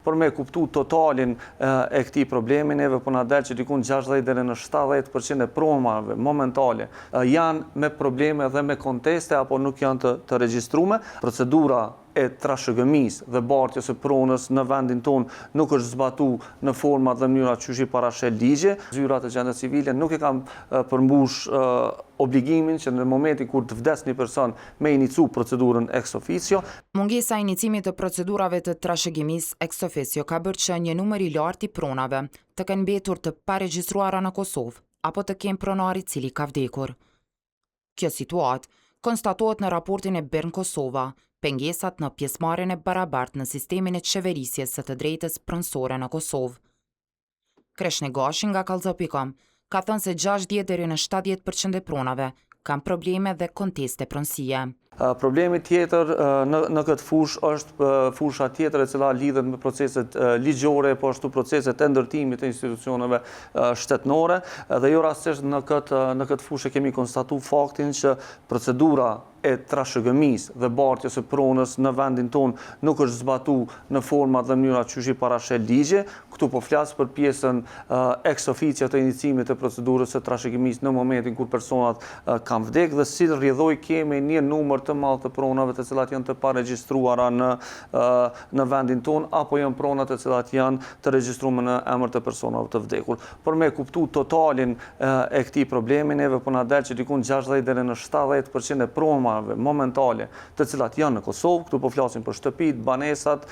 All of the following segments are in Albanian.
Por me kuptu totalin e këtij problemi, neve po na del që dikun 60 deri në 70% e pronave momentale janë me probleme dhe me konteste apo nuk janë të regjistruar. Procedura e trashëgëmisë dhe bartjes së pronës në vendin tonë nuk është zbatuar në forma dhe mënyra që i parashel ligji. Zyrat e gjendjes civile nuk e kanë përmbush obligimin që në momentin kur të vdes një person me inicu procedurën ex officio. Mungesa e inicimit të procedurave të trashëgimisë ex officio ka bërë që një numër i lartë i pronave të kenë mbetur të paregjistruara në Kosovë apo të kenë pronar i cili ka vdekur. Kjo situatë konstatohet në raportin e Bern Kosova, pengesat në pjesëmarrjen e barabartë në sistemin e qeverisjes së të drejtës pronësore në Kosovë. Kreshne Gashi nga Kallëzopikam ka thënë se 60 deri në 70% e pronave kanë probleme dhe konteste pronësie. Problemi tjetër në këtë fushë është fusha tjetër e cila lidhet me proceset ligjore, po ashtu proceset e ndërtimit të institucioneve shtetënore, dhe jo rastësisht në këtë fushë kemi konstatuar faktin që procedura e trashëgëmisë dhe bartjes së pronës në vendin tonë nuk është zbatuar në forma dhe mënyra që i parashel ligji. Këtu po flas për pjesën ex officio të inicimit të procedurës së trashëgimisë në momentin kur personat kanë vdekur dhe si rrjedhoj kemi një numër të madh të pronave të cilat janë të paregjistruara në vendin tonë apo janë prona të cilat janë të regjistruara në emër të personave të vdekur. Por me kuptu totalin e këtij problemi, neve po na del që dikun 60 deri në 70% e pronave momentale të cilat janë në Kosovë, këtu po flasim për shtëpitë, banesat,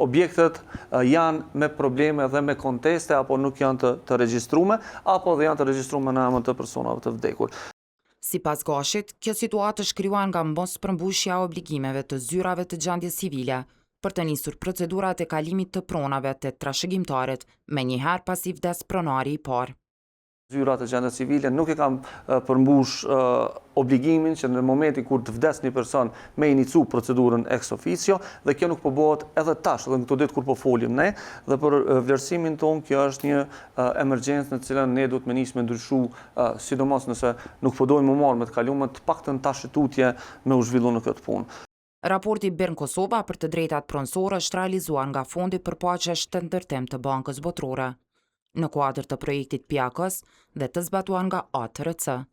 objektet janë me probleme dhe me konteste apo nuk janë të regjistruar apo dhe janë të regjistruar në emër të personave të vdekur. Sipas Gashit, kjo situatë është krijuar nga mos përmbushja e obligimeve të zyrave të gjendjes civile për të nisur procedurat e kalimit të pronave të trashëgimtarit menjëherë pasi vdes pronari i parë. Zyrat e gjendjes civile nuk e kanë përmbush obligimin që në momentin kur të vdes një person me inicu procedurën ex officio, dhe kjo nuk po bëhet edhe tash, edhe në këto ditë kur po folim ne, dhe për vlerësimin tonë kjo është një emergjencë në cilën ne duhet me nisë me ndryshu, sidomos nëse nuk po dojmë më marrë me të kaluar të paktën tash tutje me u zhvillu në këtë punë. Raporti Bern Kosova për të drejtat pronësore është realizuar nga Fondi për Paqe të Ndërtim të Bankës Botërore, në kuadër të projektit PIAKës dhe të zbatuar nga ATRC.